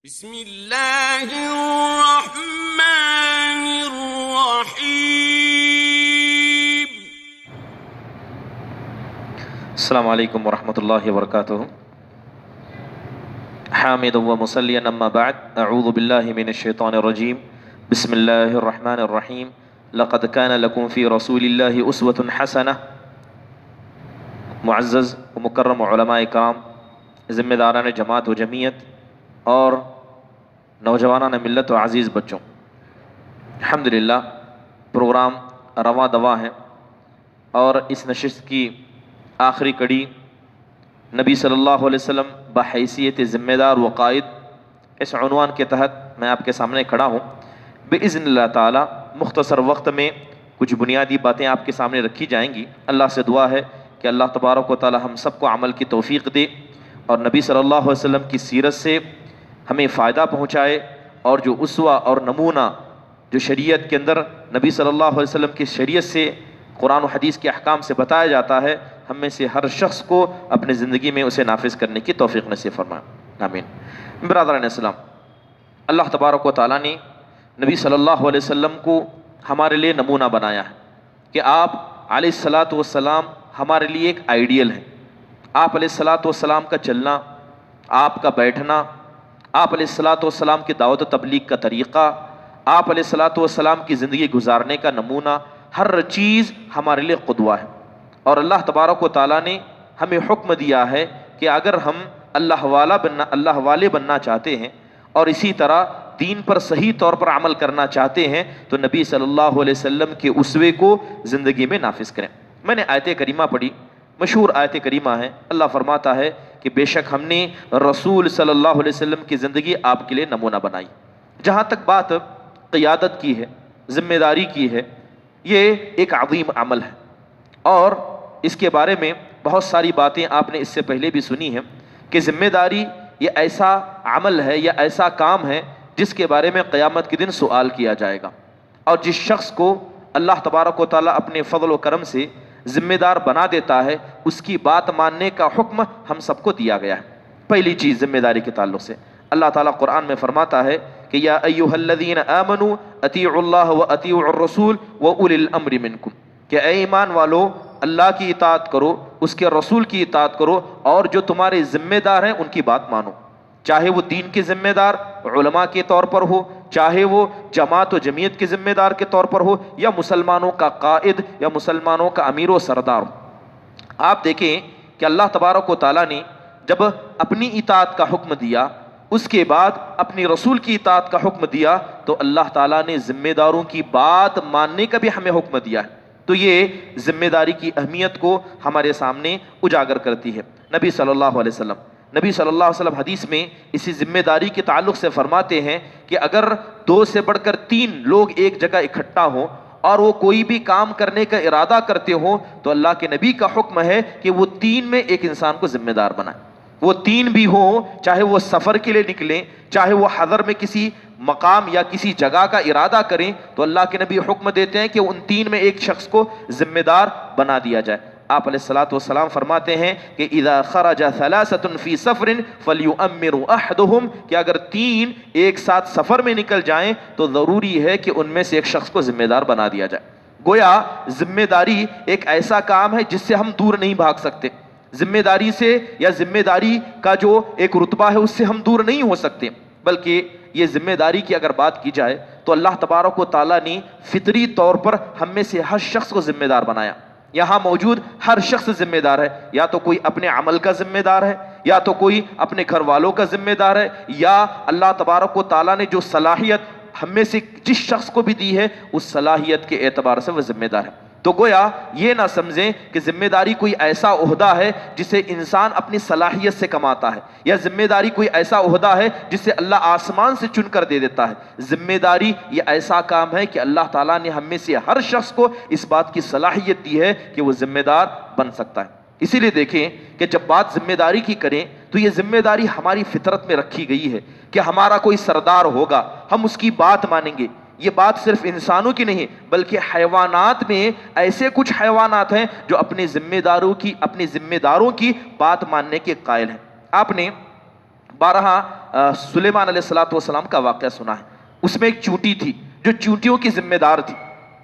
بسم اللہ الرحمن الرحیم۔ السلام علیکم ورحمۃ اللہ وبرکاتہ۔ حامد و مصلیا اما بعد، اعوذ باللہ من الشیطان الرجیم، بسم اللہ الرحمن الرحیم۔ لقد کان لکم فی رسول اللہ اسوۃ حسنہ۔ معزز و مکرم علماء کرام، ذمہ داران جماعت و جمعیت اور نوجوانان ملت و عزیز بچوں، الحمدللہ پروگرام رواں دواں ہے اور اس نشست کی آخری کڑی نبی صلی اللہ علیہ وسلم بحیثیت ذمہ دار و قائد، اس عنوان کے تحت میں آپ کے سامنے کھڑا ہوں۔ باذن اللہ تعالی مختصر وقت میں کچھ بنیادی باتیں آپ کے سامنے رکھی جائیں گی۔ اللہ سے دعا ہے کہ اللہ تبارک و تعالی ہم سب کو عمل کی توفیق دے اور نبی صلی اللہ علیہ وسلم کی سیرت سے ہمیں فائدہ پہنچائے، اور جو اسوہ اور نمونہ جو شریعت کے اندر نبی صلی اللہ علیہ وسلم کی شریعت سے قرآن و حدیث کے احکام سے بتایا جاتا ہے، ہم میں سے ہر شخص کو اپنی زندگی میں اسے نافذ کرنے کی توفیق نصیب فرمائے، آمین۔ برادران اسلام، اللہ تبارک و تعالیٰ نے نبی صلی اللہ علیہ وسلم کو ہمارے لیے نمونہ بنایا ہے کہ آپ علیہ الصلاۃ والسلام ہمارے لیے ایک آئیڈیل ہیں۔ آپ علیہ الصلاۃ والسلام کا چلنا، آپ کا بیٹھنا، آپ علیہ الصلاۃ والسلام کی دعوت و تبلیغ کا طریقہ، آپ علیہ الصلاۃ والسلام کی زندگی گزارنے کا نمونہ، ہر چیز ہمارے لیے قدوہ ہے۔ اور اللہ تبارک و تعالیٰ نے ہمیں حکم دیا ہے کہ اگر ہم اللہ والے بننا چاہتے ہیں اور اسی طرح دین پر صحیح طور پر عمل کرنا چاہتے ہیں تو نبی صلی اللہ علیہ وسلم کے اسوے کو زندگی میں نافذ کریں۔ میں نے آیت کریمہ پڑھی، مشہور آیت کریمہ ہے۔ اللہ فرماتا ہے کہ بے شک ہم نے رسول صلی اللہ علیہ وسلم کی زندگی آپ کے لیے نمونہ بنائی۔ جہاں تک بات قیادت کی ہے، ذمہ داری کی ہے، یہ ایک عظیم عمل ہے اور اس کے بارے میں بہت ساری باتیں آپ نے اس سے پہلے بھی سنی ہیں کہ ذمہ داری یہ ایسا عمل ہے یا ایسا کام ہے جس کے بارے میں قیامت کے دن سوال کیا جائے گا، اور جس شخص کو اللہ تبارک و تعالیٰ اپنے فضل و کرم سے ذمہ دار بنا دیتا ہے، اس کی بات ماننے کا حکم ہم سب کو دیا گیا ہے۔ پہلی چیز ذمہ داری کے تعلق سے اللہ تعالیٰ قرآن میں فرماتا ہے کہ یا ایھا الذین آمنوا اطیعوا اللہ واطیعوا الرسول واولی الامر منکم، کہ اے ایمان والو اللہ کی اطاعت کرو، اس کے رسول کی اطاعت کرو، اور جو تمہارے ذمہ دار ہیں ان کی بات مانو، چاہے وہ دین کے ذمہ دار علماء کے طور پر ہو، چاہے وہ جماعت و جمعیت کے ذمہ دار کے طور پر ہو، یا مسلمانوں کا قائد یا مسلمانوں کا امیر و سردار ہو۔ آپ دیکھیں کہ اللہ تبارک و تعالیٰ نے جب اپنی اطاعت کا حکم دیا، اس کے بعد اپنی رسول کی اطاعت کا حکم دیا، تو اللہ تعالیٰ نے ذمہ داروں کی بات ماننے کا بھی ہمیں حکم دیا ہے۔ تو یہ ذمہ داری کی اہمیت کو ہمارے سامنے اجاگر کرتی ہے۔ نبی صلی اللہ علیہ وسلم حدیث میں اسی ذمہ داری کے تعلق سے فرماتے ہیں کہ اگر 2 سے بڑھ کر 3 لوگ ایک جگہ اکٹھا ہوں اور وہ کوئی بھی کام کرنے کا ارادہ کرتے ہوں تو اللہ کے نبی کا حکم ہے کہ وہ 3 میں ایک انسان کو ذمہ دار بنائے۔ وہ 3 بھی ہوں، چاہے وہ سفر کے لیے نکلیں، چاہے وہ حضر میں کسی مقام یا کسی جگہ کا ارادہ کریں، تو اللہ کے نبی حکم دیتے ہیں کہ ان 3 میں ایک شخص کو ذمہ دار بنا دیا جائے۔ آپ علیہ الصلاۃ والسلام فرماتے ہیں کہ اذا خرج 3 فی سفر فلیؤمر احدهم، کہ اگر 3 ایک ساتھ سفر میں نکل جائیں تو ضروری ہے کہ ان میں سے ایک شخص کو ذمہ دار بنا دیا جائے۔ گویا ذمہ داری ایک ایسا کام ہے جس سے ہم دور نہیں بھاگ سکتے، ذمہ داری سے یا ذمہ داری کا جو ایک رتبہ ہے اس سے ہم دور نہیں ہو سکتے، بلکہ یہ ذمہ داری کی اگر بات کی جائے تو اللہ تبارک و تعالیٰ نے فطری طور پر ہم میں سے ہر شخص کو ذمہ دار بنایا۔ یہاں موجود ہر شخص ذمہ دار ہے، یا تو کوئی اپنے عمل کا ذمہ دار ہے، یا تو کوئی اپنے گھر والوں کا ذمہ دار ہے، یا اللہ تبارک و تعالیٰ نے جو صلاحیت ہم میں سے جس شخص کو بھی دی ہے اس صلاحیت کے اعتبار سے وہ ذمہ دار ہے۔ تو گویا یہ نہ سمجھیں کہ ذمہ داری کوئی ایسا عہدہ ہے جسے انسان اپنی صلاحیت سے کماتا ہے، یا ذمہ داری کوئی ایسا عہدہ ہے جسے اللہ آسمان سے چن کر دے دیتا ہے۔ ذمہ داری یہ ایسا کام ہے کہ اللہ تعالیٰ نے ہم میں سے ہر شخص کو اس بات کی صلاحیت دی ہے کہ وہ ذمہ دار بن سکتا ہے۔ اسی لیے دیکھیں کہ جب بات ذمہ داری کی کریں تو یہ ذمہ داری ہماری فطرت میں رکھی گئی ہے کہ ہمارا کوئی سردار ہوگا، ہم اس کی بات مانیں گے۔ یہ بات صرف انسانوں کی نہیں بلکہ حیوانات میں ایسے کچھ حیوانات ہیں جو اپنے ذمہ داروں کی بات ماننے کے قائل ہیں۔ آپ نے بارہا سلیمان علیہ السلام کا واقعہ سنا ہے. اس میں ایک چونٹی تھی جو چونٹیوں کی ذمہ دار تھی.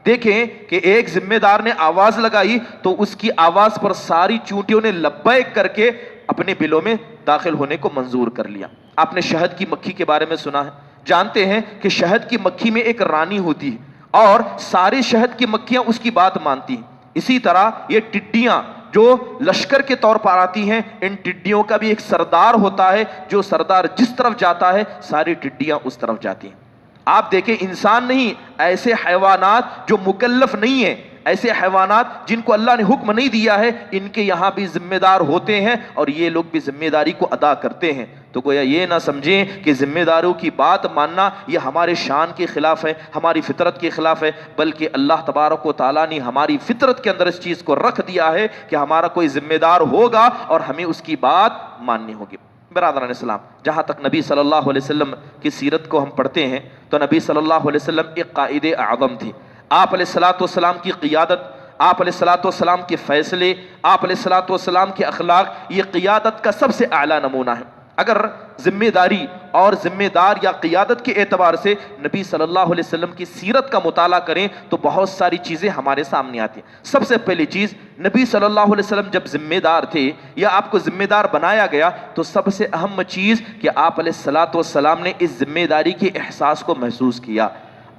دیکھیں کہ ایک ذمہ دار نے آواز لگائی تو اس کی آواز پر ساری چونٹیوں نے لبیک کر کے اپنے بلوں میں داخل ہونے کو منظور کر لیا. آپ نے شہد کی مکھی کے بارے میں سنا ہے, جانتے ہیں کہ شہد کی مکھی میں ایک رانی ہوتی ہے اور ساری شہد کی مکھیاں اس کی بات مانتی ہیں. اسی طرح یہ ٹڈیاں جو لشکر کے طور پر آتی ہیں, ان ٹڈیوں کا بھی ایک سردار ہوتا ہے, جو سردار جس طرف جاتا ہے ساری ٹڈیاں اس طرف جاتی ہیں. آپ دیکھیں انسان نہیں, ایسے حیوانات جو مکلف نہیں ہیں, ایسے حیوانات جن کو اللہ نے حکم نہیں دیا ہے, ان کے یہاں بھی ذمہ دار ہوتے ہیں اور یہ لوگ بھی ذمہ داری کو ادا کرتے ہیں. تو گویا یہ نہ سمجھیں کہ ذمہ داروں کی بات ماننا یہ ہمارے شان کے خلاف ہے, ہماری فطرت کے خلاف ہے, بلکہ اللہ تبارک و تعالیٰ نے ہماری فطرت کے اندر اس چیز کو رکھ دیا ہے کہ ہمارا کوئی ذمہ دار ہوگا اور ہمیں اس کی بات ماننی ہوگی. برادران اسلام, جہاں تک نبی صلی اللہ علیہ وسلم کی سیرت کو ہم پڑھتے ہیں تو نبی صلی اللہ علیہ وسلم ایک قائد اعظم تھے. آپ علیہ السلام کی قیادت, آپ علیہ السلام کے فیصلے, آپ علیہ السلام کے اخلاق, یہ قیادت کا سب سے اعلیٰ نمونہ ہے. اگر ذمہ داری اور ذمہ دار یا قیادت کے اعتبار سے نبی صلی اللہ علیہ وسلم کی سیرت کا مطالعہ کریں تو بہت ساری چیزیں ہمارے سامنے آتی ہیں. سب سے پہلی چیز, نبی صلی اللہ علیہ وسلم جب ذمہ دار تھے یا آپ کو ذمہ دار بنایا گیا تو سب سے اہم چیز کہ آپ علیہ السلام نے اس ذمہ داری کے احساس کو محسوس کیا.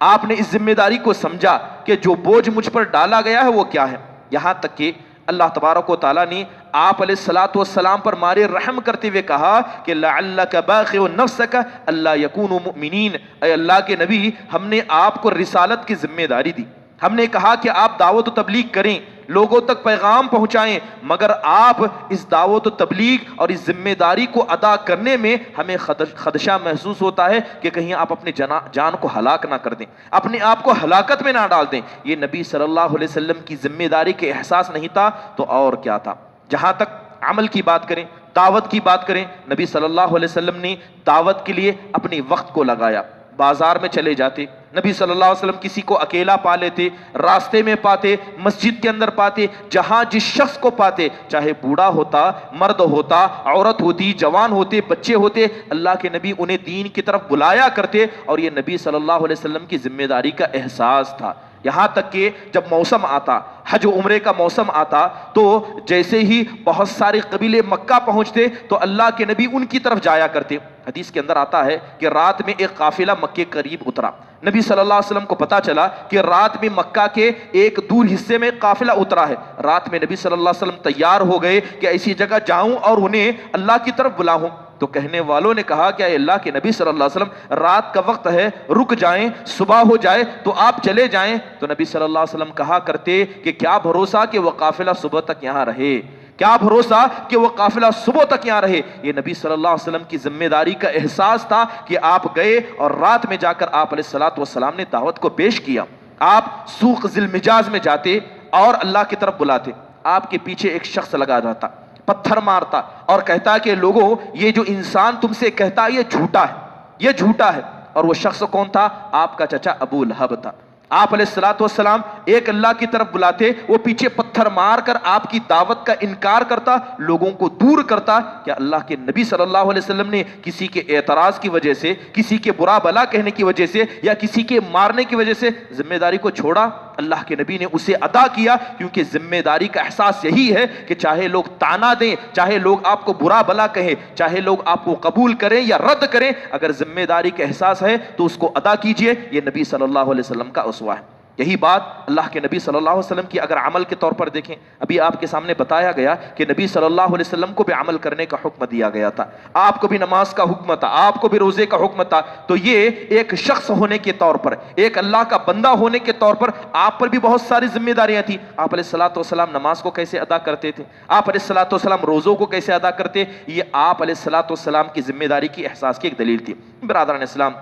آپ نے اس ذمہ داری کو سمجھا کہ جو بوجھ مجھ پر ڈالا گیا ہے وہ کیا ہے. یہاں تک کہ اللہ تبارک و تعالیٰ نے آپ علیہ السلام پر مارے رحم کرتے ہوئے کہا کہ لعلک باخع نفسک الا یکونوا مؤمنین. اے اللہ کے نبی, ہم نے آپ کو رسالت کی ذمہ داری دی, ہم نے کہا کہ آپ دعوت و تبلیغ کریں, لوگوں تک پیغام پہنچائیں, مگر آپ اس دعوت و تبلیغ اور اس ذمہ داری کو ادا کرنے میں ہمیں خدشہ محسوس ہوتا ہے کہ کہیں آپ اپنے جان کو ہلاک نہ کر دیں, اپنے آپ کو ہلاکت میں نہ ڈال دیں. یہ نبی صلی اللہ علیہ وسلم کی ذمہ داری کے احساس نہیں تھا تو اور کیا تھا. جہاں تک عمل کی بات کریں, دعوت کی بات کریں, نبی صلی اللہ علیہ وسلم نے دعوت کے لیے اپنے وقت کو لگایا. بازار میں چلے جاتے, نبی صلی اللہ علیہ وسلم کسی کو اکیلا پا لیتے, راستے میں پاتے, مسجد کے اندر پاتے, جہاں جس شخص کو پاتے, چاہے بوڑھا ہوتا, مرد ہوتا, عورت ہوتی, جوان ہوتے, بچے ہوتے, اللہ کے نبی انہیں دین کی طرف بلایا کرتے. اور یہ نبی صلی اللہ علیہ وسلم کی ذمہ داری کا احساس تھا. یہاں تک کہ جب موسم آتا, حج و عمرے کا موسم آتا, تو جیسے ہی بہت سارے قبیلے مکہ پہنچتے تو اللہ کے نبی ان کی طرف جایا کرتے. حدیث کے اندر آتا ہے کہ رات میں ایک قافلہ مکے قریب اترا. نبی صلی اللہ علیہ وسلم کو پتا چلا کہ رات میں مکہ کے ایک دور حصے میں قافلہ اترا ہے. رات میں نبی صلی اللہ علیہ وسلم تیار ہو گئے کہ ایسی جگہ جاؤں اور انہیں اللہ کی طرف بلاؤں. تو کہنے والوں نے کہا کہ اے اللہ کے نبی صلی اللہ علیہ وسلم, رات کا وقت ہے, رک جائیں, صبح ہو جائے تو آپ چلے جائیں. تو نبی صلی اللہ علیہ وسلم کہا کرتے کہ کیا بھروسہ کہ وہ قافلہ صبح تک یہاں رہے, کیا بھروسہ کہ وہ قافلہ صبح تک یہاں رہے. یہ نبی صلی اللہ علیہ وسلم کی ذمہ داری کا احساس تھا کہ آپ گئے اور رات میں جا کر آپ علیہ السلام نے دعوت کو پیش کیا. آپ سوق ذی المجاز میں جاتے اور اللہ کی طرف بلاتے. آپ کے پیچھے ایک شخص لگا رہتا, پتھر مارتا اور کہتا کہ لوگوں, یہ جو انسان تم سے کہتا ہے یہ جھوٹا ہے, یہ جھوٹا ہے. اور وہ شخص کون تھا؟ آپ کا چچا ابو لہب تھا. آپ علیہ السلام ایک اللہ کی طرف بلاتے, وہ پیچھے پتھر مار کر آپ کی دعوت کا انکار کرتا, لوگوں کو دور کرتا. کیا اللہ کے نبی صلی اللہ علیہ وسلم نے کسی کے اعتراض کی وجہ سے, کسی کے برا بلا کہنے کی وجہ سے یا کسی کے مارنے کی وجہ سے ذمہ داری کو چھوڑا؟ اللہ کے نبی نے اسے ادا کیا, کیونکہ ذمہ داری کا احساس یہی ہے کہ چاہے لوگ تانا دیں, چاہے لوگ آپ کو برا بلا کہیں, چاہے لوگ آپ کو قبول کریں یا رد کریں, اگر ذمہ داری کا احساس ہے تو اس کو ادا کیجئے. یہ نبی صلی اللہ علیہ وسلم کا اسوہ ہے. یہی بات اللہ کے نبی صلی اللہ علیہ وسلم کی اگر عمل کے طور پر دیکھیں, ابھی آپ کے سامنے بتایا گیا کہ نبی صلی اللہ علیہ وسلم کو بھی عمل کرنے کا حکم دیا گیا تھا, آپ کو بھی نماز کا حکم تھا, آپ کو بھی روزے کا حکم تھا. تو یہ ایک شخص ہونے کے طور پر, ایک اللہ کا بندہ ہونے کے طور پر آپ پر بھی بہت ساری ذمہ داریاں تھیں. آپ علیہ السلام نماز کو کیسے ادا کرتے تھے, آپ علیہ السلام روزوں کو کیسے ادا کرتے, یہ آپ علیہ السلام کی ذمہ داری کی احساس کی ایک دلیل تھی. برادران اسلام,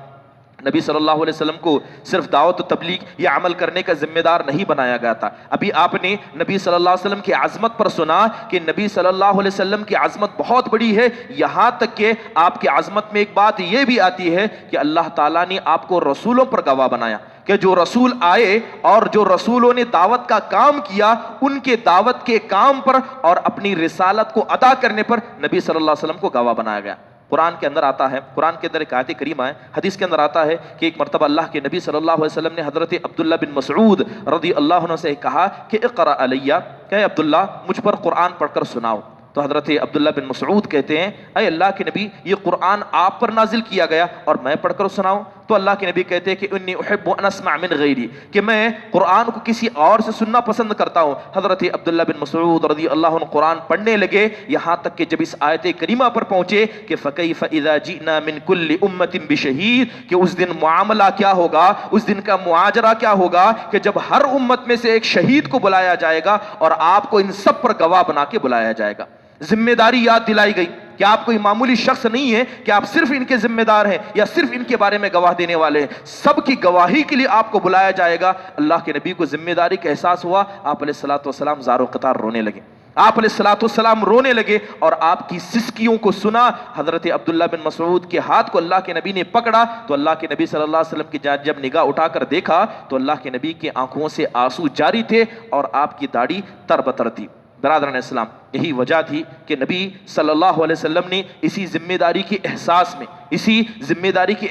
نبی صلی اللہ علیہ وسلم کو صرف دعوت و تبلیغ یا عمل کرنے کا ذمہ دار نہیں بنایا گیا تھا. ابھی آپ نے نبی صلی اللہ علیہ وسلم کی عظمت پر سنا کہ نبی صلی اللہ علیہ وسلم کی عظمت بہت بڑی ہے, یہاں تک کہ آپ کی عظمت میں ایک بات یہ بھی آتی ہے کہ اللہ تعالیٰ نے آپ کو رسولوں پر گواہ بنایا, کہ جو رسول آئے اور جو رسولوں نے دعوت کا کام کیا, ان کے دعوت کے کام پر اور اپنی رسالت کو ادا کرنے پر نبی صلی اللہ علیہ وسلم کو گواہ بنایا گیا. قرآن کے اندر آتا ہے، قرآن کے اندر ایک آیت کریمہ ہے، حدیث کے اندر آتا ہے کہ ایک مرتبہ اللہ کے نبی صلی اللہ علیہ وسلم نے حضرت عبداللہ بن مسعود رضی اللہ عنہ سے کہا کہ اقرأ علیہ، کہ عبداللہ مجھ پر قرآن پڑھ کر سناؤ۔ تو حضرت عبداللہ بن مسعود کہتے ہیں اے اللہ کے نبی یہ قرآن آپ پر نازل کیا گیا اور میں پڑھ کر سناؤں؟ تو اللہ کے نبی کہتے ہیں کہ انی احب ان اسمع من غیری، کہ میں قرآن کو کسی اور سے سننا پسند کرتا ہوں۔ حضرت عبداللہ بن مسعود رضی اللہ عنہ قرآن پڑھنے لگے، یہاں تک کہ جب اس آیت کریمہ پر پہنچے کہ فَكَيْفَ إِذَا جِئْنَا مِن كُلِّ أُمَّةٍ بِشَهِيدٍ، کہ اس دن معاملہ کیا ہوگا، اس دن کا معاجرہ کیا ہوگا کہ جب ہر امت میں سے ایک شہید کو بلایا جائے گا اور آپ کو ان سب پر گواہ بنا کے بلایا جائے گا۔ ذمہ داری یاد دلائی گئی کہ آپ کوئی معمولی شخص نہیں ہے کہ آپ صرف ان کے ذمہ دار ہیں یا صرف ان کے بارے میں گواہ دینے والے ہیں، سب کی گواہی کے لیے آپ کو بلایا جائے گا۔ اللہ کے نبی کو ذمہ داری کا احساس ہوا، آپ علیہ الصلوۃ والسلام زار و قطار رونے لگے، آپ علیہ الصلوۃ والسلام رونے لگے اور آپ کی سسکیوں کو سنا۔ حضرت عبداللہ بن مسعود کے ہاتھ کو اللہ کے نبی نے پکڑا تو اللہ کے نبی صلی اللہ علیہ وسلم کی جب نگاہ اٹھا کر دیکھا تو اللہ کے نبی کی آنکھوں سے آنسو جاری تھے اور آپ کی داڑھی تر بتر تھی۔ برادران اسلام، یہی وجہ تھی کہ نبی صلی اللہ علیہ وسلم نے اسی ذمہ داری کے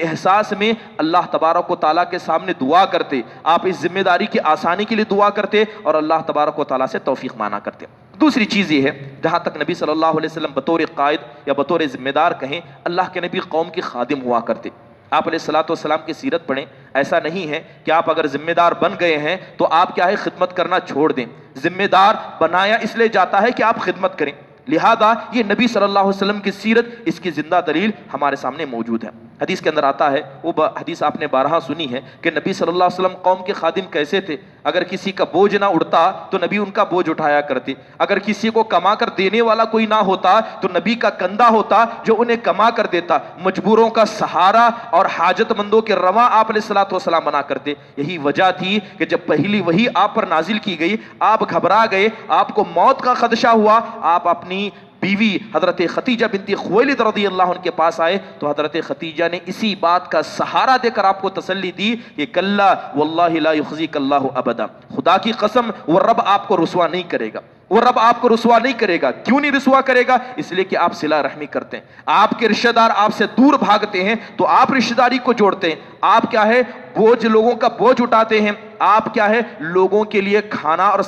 احساس میں اللہ تبارک و تعالیٰ کے سامنے دعا کرتے، آپ اس ذمہ داری کی آسانی کے لیے دعا کرتے اور اللہ تبارک و تعالیٰ سے توفیق مانگا کرتے۔ دوسری چیز یہ ہے، جہاں تک نبی صلی اللہ علیہ وسلم بطور قائد یا بطور ذمہ دار کہیں، اللہ کے نبی قوم کے خادم ہوا کرتے۔ آپ علیہ الصلوۃ والسلام کی سیرت پڑھیں، ایسا نہیں ہے کہ آپ اگر ذمہ دار بن گئے ہیں تو آپ کیا ہے خدمت کرنا چھوڑ دیں۔ ذمہ دار بنایا اس لیے جاتا ہے کہ آپ خدمت کریں، لہذا یہ نبی صلی اللہ علیہ وسلم کی سیرت، اس کی زندہ دلیل ہمارے سامنے موجود ہے۔ حدیث کے اندر آتا ہے، وہ حدیث آپ نے بارہا سنی ہے کہ نبی صلی اللہ علیہ وسلم قوم کے خادم کیسے تھے۔ اگر کسی کا بوجھ نہ اڑتا تو نبی ان کا بوجھ اٹھایا کرتے، اگر کسی کو کما کر دینے والا کوئی نہ ہوتا تو نبی کا کندھا ہوتا جو انہیں کما کر دیتا، مجبوروں کا سہارا اور حاجت مندوں کے رواں آپ علیہ الصلوۃ والسلام بنا کرتے۔ یہی وجہ تھی کہ جب پہلی وحی آپ پر نازل کی گئی آپ گھبرا گئے، آپ کو موت کا خدشہ ہوا، آپ اپنی بیوی حضرت خدیجہ بنت خویلد رضی اللہ عنہ کے پاس آئے تو حضرت خدیجہ نے اسی بات کا سہارا دے کر آپ کو تسلی دی کہ کلا واللہ لا یخزیک اللہ ابدا، خدا کی قسم وہ رب آپ کو رسوا نہیں کرے گا، وہ رب آپ کو رسوا نہیں کرے گا۔ کیوں نہیں رسوا کرے گا؟ اس لیے کہ آپ صلہ رحمی کرتے ہیں، آپ کے رشتہ دار آپ سے دور بھاگتے ہیں تو آپ رشتہ داری کو جوڑتے ہیں، آپ کیا ہے بوجھ، لوگوں کا بوجھ اٹھاتے ہیں، آپ کیا ہے لوگوں کے لیے کھانا اور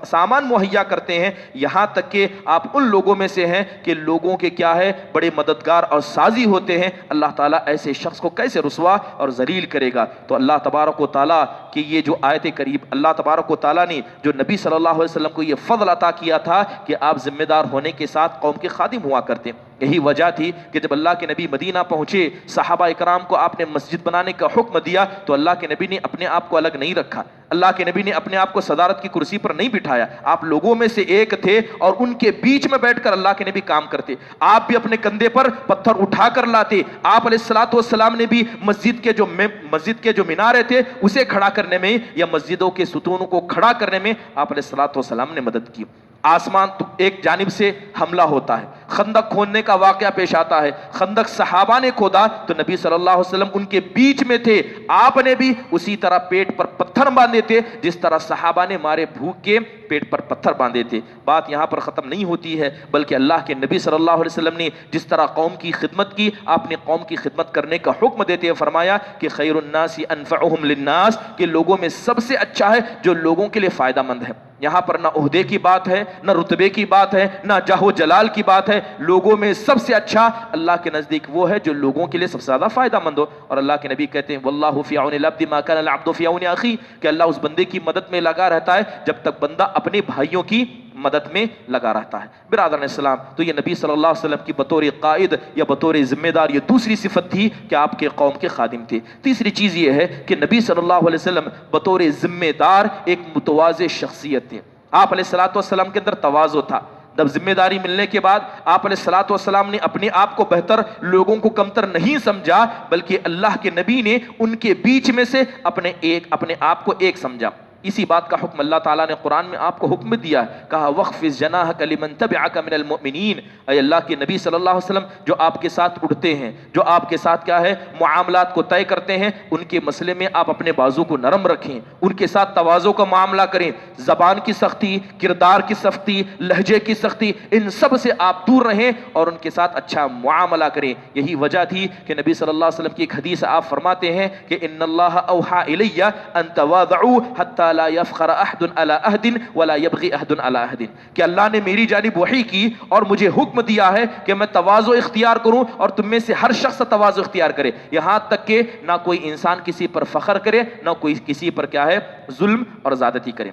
سامان مہیا کرتے ہیں، یہاں تک کہ آپ ان لوگوں میں سے ہیں کہ لوگوں کے کیا ہے بڑے مددگار اور سازی ہوتے ہیں۔ اللہ تعالیٰ ایسے شخص کو کیسے رسوا اور ذلیل کرے گا؟ تو اللہ تبارک و تعالیٰ کی یہ جو آیت قریب، اللہ تبارک و تعالیٰ نے جو نبی صلی اللہ علیہ وسلم کو یہ فضل عطا کیا تھا کہ آپ ذمہ دار ہونے کے ساتھ قوم کے خادم ہوا کرتے ہیں۔ یہی وجہ تھی کہ جب اللہ کے نبی مدینہ پہنچے، صحابہ اکرام کو آپ نے مسجد بنانے کا حکم دیا تو اللہ کے نبی نے اپنے آپ کو الگ نہیں رکھا، اللہ کے نبی نے اپنے آپ کو صدارت کی کرسی پر نہیں بٹھایا، آپ لوگوں میں سے ایک تھے اور ان کے بیچ میں بیٹھ کر اللہ کے نبی کام کرتے۔ آپ بھی اپنے کندھے پر پتھر اٹھا کر لاتے، آپ علیہ الصلوۃ والسلام نے بھی مسجد کے جو مینارے تھے اسے کھڑا کرنے میں یا مسجدوں کے ستونوں کو کھڑا کرنے میں آپ علیہ الصلوۃ والسلام نے مدد کی۔ آسمان تو ایک جانب سے حملہ ہوتا ہے، خندق کھودنے کا واقعہ پیش آتا ہے، خندق صحابہ نے کھودا تو نبی صلی اللہ علیہ وسلم ان کے بیچ میں تھے، آپ نے بھی اسی طرح پیٹ پر پتھر باندھے تھے جس طرح صحابہ نے مارے بھوک کے پیٹ پر پتھر باندھے تھے۔ بات یہاں پر ختم نہیں ہوتی ہے، بلکہ اللہ کے نبی صلی اللہ علیہ وسلم نے جس طرح قوم کی خدمت کی، آپ نے قوم کی خدمت کرنے کا حکم دیتے ہوئے فرمایا کہ خیر الناس انفعهم للناس، کہ لوگوں میں سب سے اچھا ہے جو لوگوں کے لیے فائدہ مند ہے۔ یہاں پر نہ عہدے کی بات ہے، نہ رتبے کی بات ہے، نہ جاہ و جلال کی بات ہے، لوگوں میں سب سے اچھا اللہ کے نزدیک وہ ہے جو لوگوں کے لیے سب سے زیادہ فائدہ مند ہو۔ اور اللہ کے نبی کہتے ہیں واللہ فی عون العبد ما کان العبد فی عون اخیہ، کہ اللہ اس بندے کی مدد میں لگا رہتا ہے جب تک بندہ اپنے بھائیوں کی مدد میں لگا رہتا ہے۔ برادران اسلام، تو یہ نبی صلی اللہ علیہ وسلم کی بطور قائد یا بطور ذمہ دار یہ دوسری صفت تھی کہ آپ کے قوم کے خادم تھے۔ تیسری چیز یہ ہے کہ نبی صلی اللہ علیہ وسلم بطور ذمہ دار ایک متواضع شخصیت تھے۔ آپ علیہ الصلوۃ والسلام کے اندر تواضع تھا۔ جب ذمہ داری ملنے کے بعد آپ علیہ الصلوۃ والسلام نے اپنے آپ کو بہتر، لوگوں کو کمتر نہیں سمجھا، بلکہ اللہ کے نبی نے ان کے بیچ میں سے اپنے آپ کو ایک سمجھا۔ اسی بات کا حکم اللہ تعالیٰ نے قرآن میں آپ کو حکم دیا ہے، کہا وَخْفِضْ جَنَاحَكَ لِمَنْ تَبِعَكَ مِنَ الْمُؤْمِنِينَ، اے اللہ کے نبی صلی اللہ علیہ وسلم جو آپ کے ساتھ اڑتے ہیں، جو آپ کے ساتھ کیا ہے معاملات کو طے کرتے ہیں، ان کے مسئلے میں آپ اپنے بازو کو نرم رکھیں، ان کے ساتھ تواضع کا معاملہ کریں، زبان کی سختی، کردار کی سختی، لہجے کی سختی، ان سب سے آپ دور رہیں اور ان کے ساتھ اچھا معاملہ کریں۔ یہی وجہ تھی کہ نبی صلی اللہ علیہ وسلم کی ایک حدیث آپ فرماتے ہیں کہ ان اللہ اوحى الی ان تواضعوا حتى لا يفخر احد على احد ولا يبغي احد على احد، کہ اللہ نے میری جانب وحی کی اور مجھے حکم دیا ہے کہ میں تواضع اختیار کروں اور تم میں سے ہر شخص تواضع اختیار کرے، یہاں تک کہ نہ کوئی انسان کسی پر فخر کرے، نہ کوئی کسی پر کیا ہے ظلم اور زیادتی کرے۔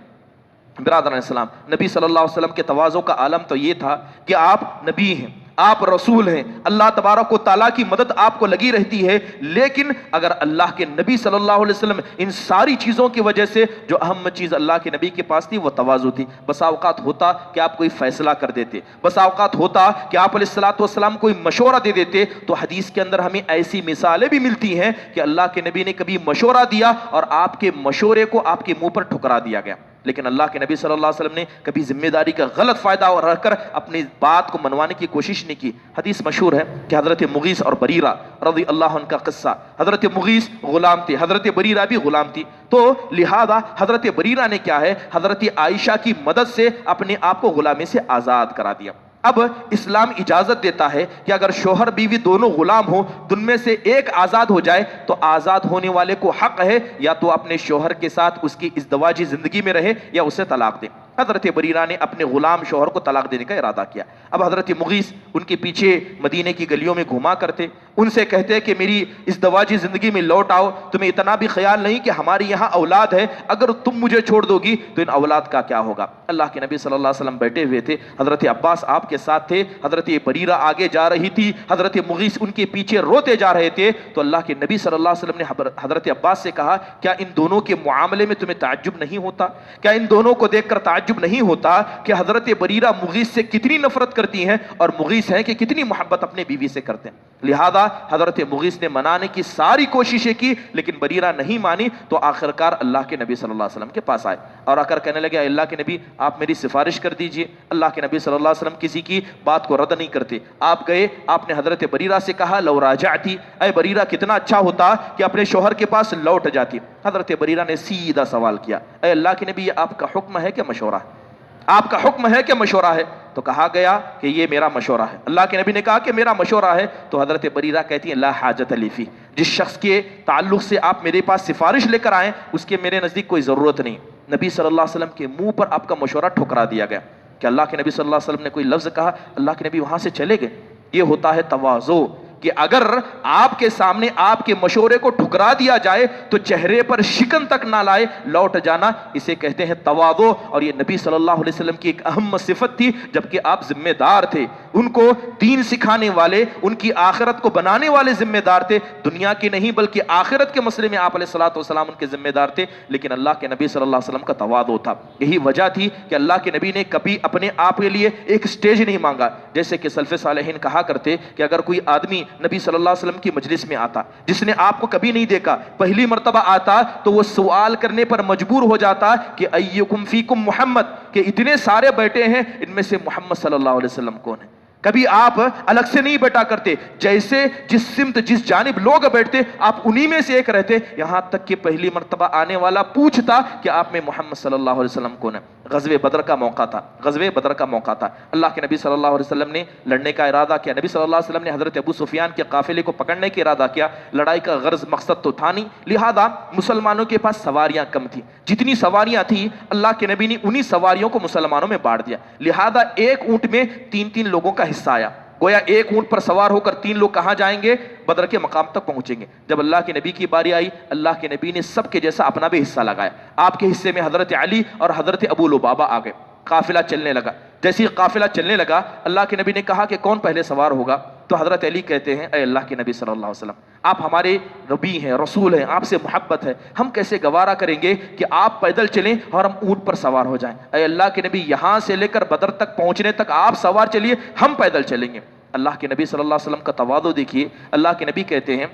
برادران اسلام، نبی صلی اللہ علیہ وسلم کے تواضع کا عالم تو یہ تھا کہ آپ نبی ہیں، آپ رسول ہیں، اللہ تبارک و تعالیٰ کی مدد آپ کو لگی رہتی ہے، لیکن اگر اللہ کے نبی صلی اللہ علیہ وسلم ان ساری چیزوں کی وجہ سے جو اہم چیز اللہ کے نبی کے پاس تھی وہ تواضع تھی، بسا اوقات ہوتا کہ آپ کوئی فیصلہ کر دیتے، بسا اوقات ہوتا کہ آپ علیہ الصلوۃ والسلام کوئی مشورہ دے دیتے، تو حدیث کے اندر ہمیں ایسی مثالیں بھی ملتی ہیں کہ اللہ کے نبی نے کبھی مشورہ دیا اور آپ کے مشورے کو آپ کے منہ پر ٹھکرا دیا گیا، لیکن اللہ کے نبی صلی اللہ علیہ وسلم نے کبھی ذمہ داری کا غلط فائدہ رکھ کر اپنی بات کو منوانے کی کوشش نہیں کی۔ حدیث مشہور ہے کہ حضرت مغیث اور بریرہ رضی اللہ عنہ کا قصہ، حضرت مغیث غلام تھے، حضرت بریرہ بھی غلام تھی، تو لہذا حضرت بریرہ نے کیا ہے حضرت عائشہ کی مدد سے اپنے آپ کو غلامی سے آزاد کرا دیا۔ اب اسلام اجازت دیتا ہے کہ اگر شوہر بیوی دونوں غلام ہوں، ان میں سے ایک آزاد ہو جائے تو آزاد ہونے والے کو حق ہے یا تو اپنے شوہر کے ساتھ اس کی ازدواجی زندگی میں رہے یا اسے طلاق دے۔ حضرت بریرہ نے اپنے غلام شوہر کو طلاق دینے کا ارادہ کیا۔ اب حضرت مغیث ان کے پیچھے مدینے کی گلیوں میں گھوما کرتے، ان سے کہتے کہ میری ازدواجی زندگی میں لوٹ آؤ، تمہیں اتنا بھی خیال نہیں کہ ہماری یہاں اولاد ہے، اگر تم مجھے چھوڑ دو گی تو ان اولاد کا کیا ہوگا۔ اللہ کے نبی صلی اللہ علیہ وسلم بیٹھے ہوئے تھے، حضرت عباس آپ کے ساتھ تھے، حضرت بریرہ آگے جا رہی تھی، حضرت مغیث ان کے پیچھے روتے جا رہے تھے، تو اللہ کے نبی صلی اللہ علیہ وسلم نے حضرت عباس سے کہا کیا ان دونوں کے معاملے میں تمہیں تعجب نہیں ہوتا، کیا ان دونوں کو دیکھ کر تعجب نہیں ہوتا کہ حضرت بریرہ مغیث سے کتنی نفرت کرتی ہیں اور مغیث ہیں کہ کتنی محبت اپنے بیوی سے کرتے ہیں۔ لہذا حضرت مغیث نے منانے کی ساری کوششیں کی لیکن بریرہ نہیں مانی، تو آخرکار اللہ کے نبی صلی اللہ علیہ وسلم کے پاس آئے اور آ کر کہنے لگے اللہ کے نبی آپ میری سفارش کر دیجئے۔ اللہ کے نبی صلی اللہ علیہ وسلم کسی کی بات کو رد نہیں کرتے، آپ گئے، آپ نے حضرت بریرہ سے کہا لو راجعتی، اے بریرہ کتنا اچھا ہوتا کہ اپنے شوہر کے پاس لوٹ جاتی۔ حضرت بریرہ نے سیدھا سوال کیا اے اللہ کے نبی یہ آپ کا حکم ہے کہ مشورہ ہے، آپ کا حکم ہے کہ مشورہ ہے؟ تو کہا گیا کہ یہ میرا مشورہ ہے۔ اللہ کے نبی نے کہا کہ میرا مشورہ ہے، تو حضرت بریرہ کہتی ہیں لا حاجت لی فی، جس شخص کے تعلق سے آپ میرے پاس سفارش لے کر آئیں اس کے میرے نزدیک کوئی ضرورت نہیں۔ نبی صلی اللہ علیہ وسلم کے منہ پر آپ کا مشورہ ٹھکرا دیا گیا کہ اللہ کے نبی صلی اللہ علیہ وسلم نے کوئی لفظ کہا، اللہ کے نبی وہاں سے چلے گئے۔ یہ ہوتا ہے تواضع، کہ اگر آپ کے سامنے آپ کے مشورے کو ٹھکرا دیا جائے تو چہرے پر شکن تک نہ لائے لوٹ جانا، اسے کہتے ہیں تواضع۔ اور یہ نبی صلی اللہ علیہ وسلم کی ایک اہم صفت تھی، جبکہ آپ ذمہ دار تھے، ان کو دین سکھانے والے، ان کی آخرت کو بنانے والے ذمہ دار تھے، دنیا کے نہیں بلکہ آخرت کے مسئلے میں آپ علیہ الصلوۃ والسلام ان کے ذمہ دار تھے، لیکن اللہ کے نبی صلی اللہ علیہ وسلم کا تواضع تھا۔ یہی وجہ تھی کہ اللہ کے نبی نے کبھی اپنے آپ کے لیے ایک سٹیج نہیں مانگا، جیسے کہ سلف صالحین کہا کرتے کہ اگر کوئی آدمی نبی صلی اللہ علیہ وسلم کی مجلس میں آتا جس نے آپ کو کبھی نہیں دیکھا، پہلی مرتبہ آتا، تو وہ سوال کرنے پر مجبور ہو جاتا کہ ایکم فیکم محمد، کہ اتنے سارے بیٹھے ہیں ان میں سے محمد صلی اللہ علیہ وسلم کون ہے؟ کبھی آپ الگ سے نہیں بیٹھا کرتے، جیسے جس سمت جس جانب لوگ بیٹھتے آپ انہی میں سے ایک رہتے، یہاں تک کہ پہلی مرتبہ آنے والا پوچھتا کہ آپ میں محمد صلی اللہ علیہ وسلم کون ہے۔ غزوہ بدر کا موقع تھا، غزوہ بدر کا موقع تھا، اللہ کے نبی صلی اللہ علیہ وسلم نے لڑنے کا ارادہ کیا، نبی صلی اللہ علیہ وسلم نے حضرت ابو سفیان کے قافلے کو پکڑنے کا ارادہ کیا، لڑائی کا غرض مقصد تو تھا نہیں، لہذا مسلمانوں کے پاس سواریاں کم تھیں، جتنی سواریاں تھیں اللہ کے نبی نے انہی سواریوں کو مسلمانوں میں بانٹ دیا، لہذا ایک اونٹ میں تین لوگوں کا حصہ آیا، گویا ایک اونٹ پر سوار ہو کر 3 لوگ کہاں جائیں گے؟ بدر کے مقام تک پہنچیں گے۔ جب اللہ کے نبی کی باری آئی، اللہ کے نبی نے سب کے جیسا اپنا بھی حصہ لگایا، آپ کے حصے میں حضرت علی اور حضرت ابو لبابہ آ گئے، قافلہ چلنے لگا، جیسے ہی قافلہ چلنے لگا اللہ کے نبی نے کہا کہ کون پہلے سوار ہوگا؟ تو حضرت علی کہتے ہیں اے اللہ کے نبی صلی اللہ علیہ وسلم آپ ہمارے نبی ہیں، رسول ہیں، آپ سے محبت ہے، ہم کیسے گوارا کریں گے کہ آپ پیدل چلیں اور ہم اونٹ پر سوار ہو جائیں؟ اے اللہ کے نبی یہاں سے لے کر بدر تک پہنچنے تک آپ سوار چلیے، ہم پیدل چلیں گے۔ اللہ کے نبی صلی اللہ علیہ وسلم کا تواضع دیکھیے، اللہ کے نبی کہتے ہیں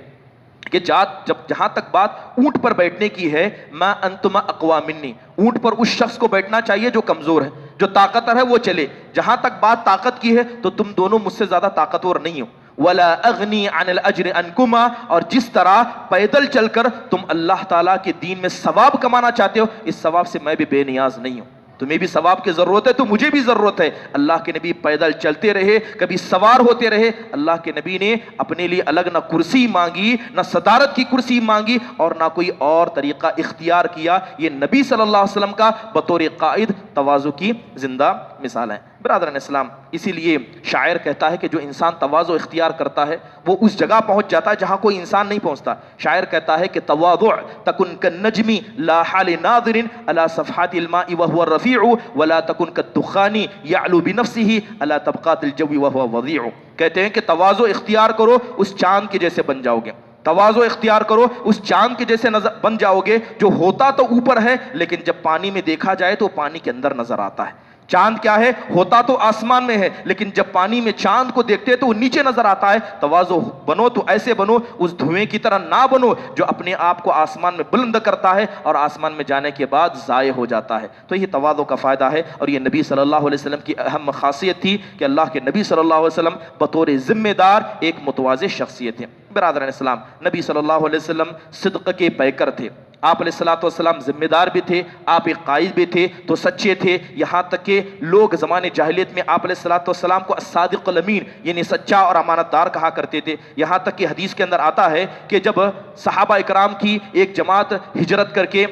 کہ جہاں تک بات اونٹ پر بیٹھنے کی ہے، ما انتما اقوا منی، اونٹ پر اس شخص کو بیٹھنا چاہیے جو کمزور ہے، جو طاقتور ہے وہ چلے، جہاں تک بات طاقت کی ہے تو تم دونوں مجھ سے زیادہ طاقتور نہیں ہو، ولا اغنی عن الاجر عنکما، اور جس طرح پیدل چل کر تم اللہ تعالیٰ کے دین میں ثواب کمانا چاہتے ہو، اس ثواب سے میں بھی بے نیاز نہیں ہوں، تمہیں بھی ثواب کی ضرورت ہے تو مجھے بھی ضرورت ہے۔ اللہ کے نبی پیدل چلتے رہے، کبھی سوار ہوتے رہے، اللہ کے نبی نے اپنے لیے الگ نہ کرسی مانگی، نہ صدارت کی کرسی مانگی، اور نہ کوئی اور طریقہ اختیار کیا۔ یہ نبی صلی اللہ علیہ وسلم کا بطور قائد تواضع کی زندہ مثال ہے۔ برادران اسلام، اسی لیے شاعر کہتا ہے کہ جو انسان تواضع اختیار کرتا ہے وہ اس جگہ پہنچ جاتا ہے جہاں کوئی انسان نہیں پہنچتا۔ شاعر کہتا ہے کہ تواضع تکن کالنجم لا حال ناظر على صفحات الماء وهو الرفيع ولا تكن كالدخان يعلو بنفسه على طبقات الجو وهو وضيع۔ کہتے ہیں کہ تواضع اختیار کرو، اس چاند کے جیسے بن جاؤ گے، تواضع اختیار کرو، اس چاند کے جیسے بن جاؤ گے جو ہوتا تو اوپر ہے لیکن جب پانی میں دیکھا جائے تو پانی کے اندر نظر آتا ہے۔ چاند کیا ہے؟ ہوتا تو آسمان میں ہے لیکن جب پانی میں چاند کو دیکھتے ہیں تو وہ نیچے نظر آتا ہے۔ تواضع بنو تو ایسے بنو، اس دھوئیں کی طرح نہ بنو جو اپنے آپ کو آسمان میں بلند کرتا ہے اور آسمان میں جانے کے بعد ضائع ہو جاتا ہے۔ تو یہ تواضع کا فائدہ ہے، اور یہ نبی صلی اللہ علیہ وسلم کی اہم خاصیت تھی کہ اللہ کے نبی صلی اللہ علیہ وسلم بطور ذمہ دار ایک متواضع شخصیت ہے۔ برادران اسلام، نبی صلی اللہ علیہ وسلم صدق کے پیکر تھے، آپ علیہ الصلوۃ والسلام ذمہ دار بھی تھے، آپ ایک قائد بھی تھے تو سچے تھے، یہاں تک کہ لوگ زمانے جاہلیت میں آپ علیہ الصلوۃ والسلام کو الصادق الامین یعنی سچا اور امانت دار کہا کرتے تھے۔ یہاں تک کہ حدیث کے اندر آتا ہے کہ جب صحابہ اکرام کی ایک جماعت ہجرت کر کے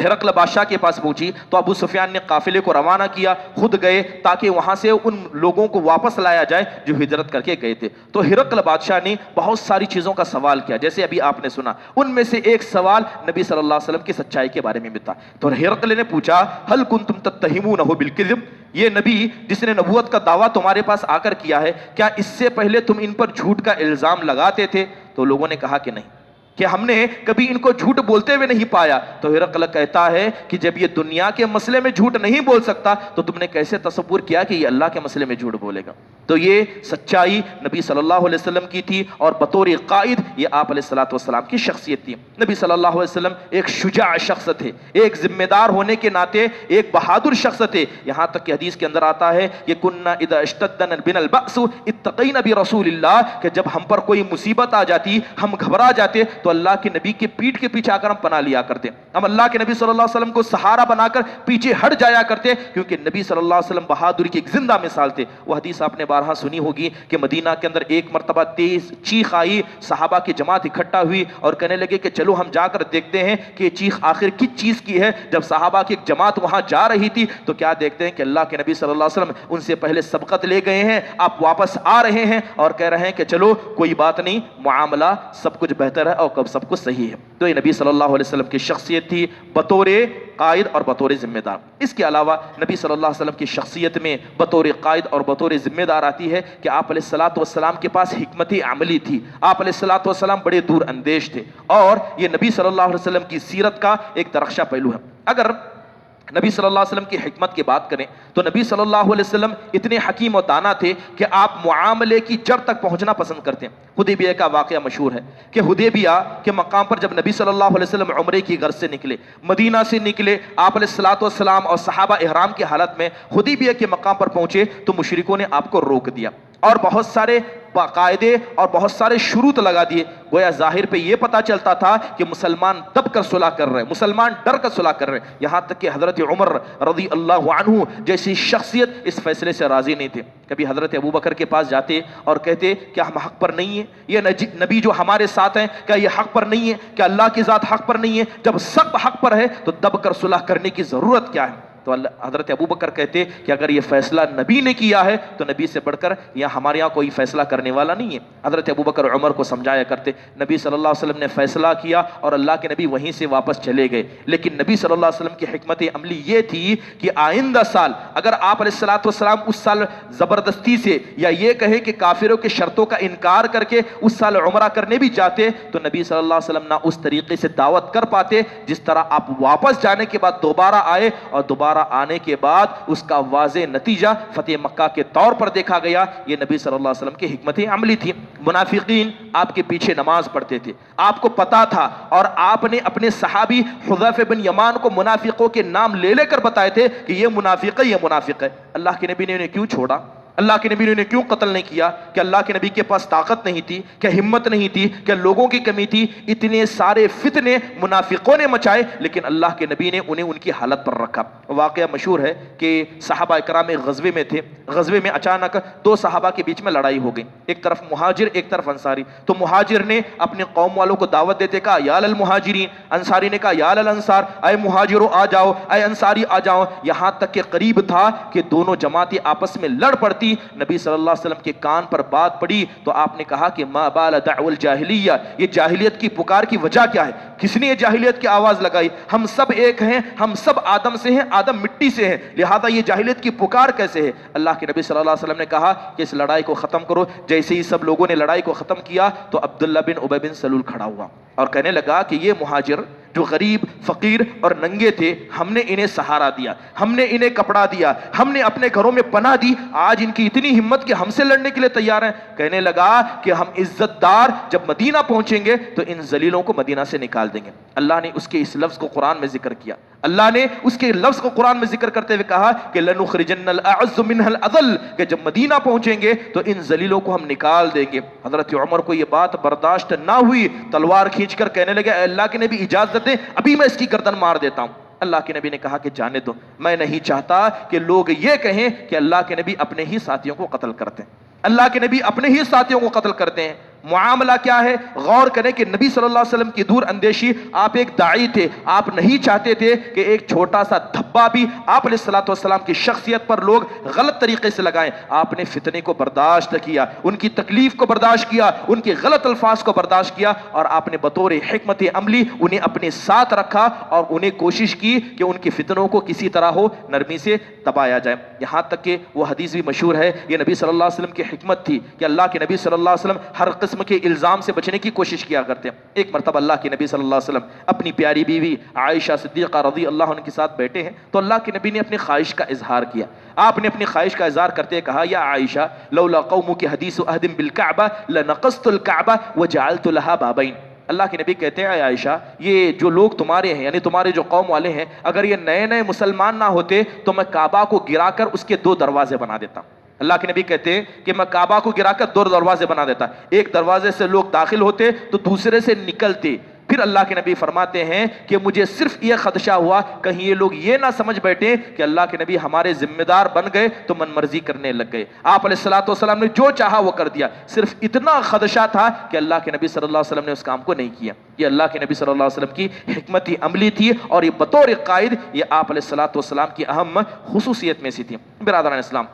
ہرقل بادشاہ کے پاس پہنچی تو ابو سفیان نے قافلے کو روانہ کیا، خود گئے تاکہ وہاں سے ان لوگوں کو واپس لایا جائے جو ہجرت کر کے گئے تھے۔ تو ہرقل بادشاہ نے بہت ساری چیزوں کا سوال کیا، جیسے ابھی آپ نے سنا، ان میں سے ایک سوال نبی صلی اللہ علیہ وسلم کی سچائی کے بارے میں بھی تھا۔ تو ہرقل نے پوچھا، هل کنتم تتہمونہ بالکذب، یہ نبی جس نے نبوت کا دعویٰ تمہارے پاس آ کر کیا ہے، کیا اس سے پہلے تم ان پر جھوٹ کا الزام لگاتے تھے؟ تو لوگوں نے کہا کہ نہیں، کہ ہم نے کبھی ان کو جھوٹ بولتے ہوئے نہیں پایا۔ تو ہرقل کہتا ہے کہ جب یہ دنیا کے مسئلے میں جھوٹ نہیں بول سکتا تو تم نے کیسے تصور کیا کہ یہ اللہ کے مسئلے میں جھوٹ بولے گا؟ تو یہ سچائی نبی صلی اللہ علیہ وسلم کی تھی، اور بطور قائد یہ آپ علیہ الصلوۃ والسلام کی شخصیت تھی۔ نبی صلی اللہ علیہ وسلم ایک شجاع شخص تھے، ایک ذمہ دار ہونے کے ناطے ایک بہادر شخص تھے، یہاں تک کہ حدیث کے اندر آتا ہے کہ کننا اذا اشتد بنا البأس اتقینا برسول اللہ، کہ جب ہم پر کوئی مصیبت آ جاتی ہم گھبرا جاتے تو اللہ کے نبی کے پیٹھ کے پیچھے آ کر ہم پناہ لیا کرتے، ہم اللہ کے نبی صلی اللہ علیہ وسلم کو سہارا بنا کر پیچھے ہٹ جایا کرتے، کیونکہ نبی صلی اللہ علیہ وسلم بہادری کی ایک زندہ مثال تھے۔ وہ حدیث آپ نے بارہا سنی ہوگی کہ مدینہ کے اندر ایک مرتبہ تیز چیخ آئی، صحابہ کی جماعت اکٹھا ہوئی اور کہنے لگے کہ چلو ہم جا کر دیکھتے ہیں کہ یہ چیخ آخر کس چیز کی ہے۔ جب صحابہ کی ایک جماعت وہاں جا رہی تھی تو کیا دیکھتے ہیں کہ اللہ کے نبی صلی اللہ علیہ وسلم ان سے پہلے سبقت لے گئے ہیں، آپ واپس آ رہے ہیں اور کہہ رہے ہیں کہ چلو کوئی بات نہیں، معاملہ سب کچھ بہتر ہے اور کب سب کچھ صحیح ہے۔ تو یہ نبی صلی اللہ علیہ وسلم کی شخصیت تھی بطور قائد اور بطور ذمہ دار۔ اس کے علاوہ نبی صلی اللہ علیہ وسلم کی شخصیت میں بطور قائد اور بطور ذمہ دار آتی ہے کہ آپ علیہ الصلوۃ والسلام کے پاس حکمت عملی تھی، آپ علیہ الصلوۃ والسلام بڑے دور اندیش تھے، اور یہ نبی صلی اللہ علیہ وسلم کی سیرت کا ایک درخشہ پہلو ہے۔ اگر نبی صلی اللہ علیہ وسلم کی حکمت کی بات کریں تو نبی صلی اللہ علیہ وسلم اتنے حکیم و دانا تھے کہ آپ معاملے کی جڑ تک پہنچنا پسند کرتے ہیں۔ حدیبیہ کا واقعہ مشہور ہے کہ حدیبیہ کے مقام پر جب نبی صلی اللہ علیہ وسلم عمرے کی غرض سے نکلے، مدینہ سے نکلے، آپ علیہ الصلوۃ والسلام اور صحابہ احرام کی حالت میں حدیبیہ کے مقام پر پہنچے تو مشرکوں نے آپ کو روک دیا اور بہت سارے باقاعدے اور بہت سارے شروط لگا دیے۔ گویا ظاہر پہ یہ پتا چلتا تھا کہ مسلمان دب کر صلح کر رہے ہیں، مسلمان ڈر کر صلح کر رہے ہیں، یہاں تک کہ حضرت عمر رضی اللہ عنہ جیسی شخصیت اس فیصلے سے راضی نہیں تھے۔ کبھی حضرت ابوبکر کے پاس جاتے اور کہتے کیا ہم حق پر نہیں ہیں؟ یہ نبی جو ہمارے ساتھ ہیں کیا یہ حق پر نہیں ہے؟ کیا اللہ کی ذات حق پر نہیں ہے؟ جب سب حق پر ہے تو دب کر صلح کرنے کی ضرورت کیا ہے؟ تو حضرت ابوبکر کہتے کہ اگر یہ فیصلہ نبی نے کیا ہے تو نبی سے بڑھ کر یہاں ہمارے یہاں کوئی فیصلہ کرنے والا نہیں ہے۔ حضرت ابوبکر عمر کو سمجھایا کرتے، نبی صلی اللہ علیہ وسلم نے فیصلہ کیا اور اللہ کے نبی وہیں سے واپس چلے گئے، لیکن نبی صلی اللہ علیہ وسلم کی حکمت عملی یہ تھی کہ آئندہ سال اگر آپ علیہ الصلوۃ والسلام اس سال زبردستی سے یا یہ کہے کہ کافروں کے شرطوں کا انکار کر کے اس سال عمرہ کرنے بھی جاتے تو نبی صلی اللہ علیہ وسلم نہ اس طریقے سے دعوت کر پاتے جس طرح آپ واپس جانے کے بعد دوبارہ آئے اور دوبارہ دوبارہ آنے کے بعد اس کا واضح نتیجہ فتح مکہ کے طور پر دیکھا گیا۔ یہ نبی صلی اللہ علیہ وسلم کی حکمت عملی تھی۔ منافقین آپ کے پیچھے نماز پڑھتے تھے، آپ کو پتا تھا، اور آپ نے اپنے صحابی حذیفہ بن یمان کو منافقوں کے نام لے لے کر بتائے تھے کہ یہ منافق ہے، یہ منافق ہے۔ اللہ کے نبی نے انہیں کیوں چھوڑا؟ اللہ کے نبی نے انہیں کیوں قتل نہیں کیا؟ کہ اللہ کے نبی کے پاس طاقت نہیں تھی؟ کہ ہمت نہیں تھی؟ کہ لوگوں کی کمی تھی؟ اتنے سارے فتنے منافقوں نے مچائے، لیکن اللہ کے نبی نے انہیں ان کی حالت پر رکھا۔ واقعہ مشہور ہے کہ صحابہ کرام ایک غزوے میں تھے، غزوے میں اچانک دو صحابہ کے بیچ میں لڑائی ہو گئی، ایک طرف مہاجر ایک طرف انصاری۔ تو مہاجر نے اپنے قوم والوں کو دعوت دیتے کہا یا للمہاجرین، انصاری نے کہا یا للانصار، اے مہاجرو آ جاؤ، اے انصاری آ جاؤ۔ یہاں تک کہ قریب تھا کہ دونوں جماعتیں آپس میں لڑ پڑتی۔ نبی صلی اللہ علیہ وسلم کے کان پر بات پڑی تو آپ نے کہا کہ ما بال دعو الجاہلیہ، یہ جاہلیت کی پکار کی وجہ کیا ہے؟ کس نے یہ جاہلیت کی آواز لگائی؟ ہم سب ایک ہیں، ہم سب آدم سے ہیں، آدم مٹی سے ہیں، لہذا یہ جاہلیت کی پکار کیسے ہے؟ اللہ کے نبی صلی اللہ علیہ وسلم نے کہا کہ اس لڑائی کو ختم کرو۔ جیسے ہی سب لوگوں نے لڑائی کو ختم کیا تو عبداللہ بن ابی بن سلول کھڑا ہوا اور کہنے لگا کہ یہ مہاجر جو غریب فقیر اور ننگے تھے، ہم نے انہیں سہارا دیا، ہم نے انہیں کپڑا دیا، ہم نے اپنے گھروں میں پناہ دی، آج ان کی اتنی ہمت کہ ہم سے لڑنے کے لیے تیار ہیں۔ کہنے لگا کہ ہم عزت دار جب مدینہ پہنچیں گے تو ان ذلیلوں کو مدینہ سے نکال دیں گے۔ اللہ نے اس کے اس لفظ کو قرآن میں ذکر کیا، اللہ نے اس کے لفظ کو قرآن میں ذکر کرتے ہوئے کہا کہ لَنُخْرِجَنَّ الْأَعَزُّ مِنْهَا الْأَذَلَّ، کہ جب مدینہ پہنچیں گے تو ان ذلیلوں کو ہم نکال دیں گے۔ حضرت عمر کو یہ بات برداشت نہ ہوئی، تلوار کھینچ کر کہنے لگے اے اللہ کے نبی اجازت دیں، ابھی میں اس کی گردن مار دیتا ہوں۔ اللہ کے نبی نے کہا کہ جانے دو، میں نہیں چاہتا کہ لوگ یہ کہیں کہ اللہ کے نبی اپنے ہی ساتھیوں کو قتل کرتے ہیں، اللہ کے نبی اپنے ہی ساتھیوں کو قتل کرتے ہیں۔ معاملہ کیا ہے؟ غور کریں کہ نبی صلی اللہ علیہ وسلم کی دور اندیشی، آپ ایک داعی تھے، آپ نہیں چاہتے تھے کہ ایک چھوٹا سا دھبا بھی آپ علیہ الصلوۃ والسلام کی شخصیت پر لوگ غلط طریقے سے لگائیں۔ آپ نے فتنے کو برداشت کیا، ان کی تکلیف کو برداشت کیا، ان کے غلط الفاظ کو برداشت کیا، اور آپ نے بطور حکمت عملی انہیں اپنے ساتھ رکھا اور انہیں کوشش کی کہ ان کی فتنوں کو کسی طرح ہو نرمی سے دبایا جائے۔ یہاں تک کہ وہ حدیث بھی مشہور ہے، یہ نبی صلی اللہ علیہ وسلم کی حکمت تھی کہ اللہ کے نبی صلی اللہ علیہ وسلم ہر قسم کے الزام سے بچنے کی کوشش کیا کرتے ہیں۔ ایک مرتبہ اللہ کے نبی صلی اللہ علیہ وسلم اپنی پیاری بیوی عائشہ صدیقہ رضی اللہ عنہ کے ساتھ بیٹھے ہیں تو اللہ کے نبی نے اپنی خواہش کا اظہار کیا۔ آپ نے اپنی خواہش کا اظہار کرتے کہا یا عائشہ لولا قومک حدیث عہد بالکعبہ لنقضت الکعبہ وجعلت لها بابین۔ اللہ کے نبی کہتے ہیں اے عائشہ، یہ جو لوگ تمہارے ہیں یعنی تمہارے جو قوم والے ہیں، اگر یہ نئے نئے مسلمان نہ ہوتے تو میں کعبہ کو گرا کر اس کے 2 دروازے بنا دیتا۔ اللہ کے نبی کہتے ہیں کہ میں کعبہ کو گرا کر 2 دروازے بنا دیتا، ایک دروازے سے لوگ داخل ہوتے تو دوسرے سے نکلتے۔ پھر اللہ کے نبی فرماتے ہیں کہ مجھے صرف یہ خدشہ ہوا کہیں یہ لوگ یہ نہ سمجھ بیٹھے کہ اللہ کے نبی ہمارے ذمہ دار بن گئے تو من مرضی کرنے لگ گئے۔ آپ علیہ الصلوۃ والسلام نے جو چاہا وہ کر دیا، صرف اتنا خدشہ تھا کہ اللہ کے نبی صلی اللہ علیہ وسلم نے اس کام کو نہیں کیا۔ یہ اللہ کے نبی صلی اللہ علیہ وسلم کی حکمت عملی تھی، اور یہ بطور قائد یہ آپ علیہ الصلوۃ والسلام کی اہم خصوصیت میں سے تھی۔ برادران اسلام،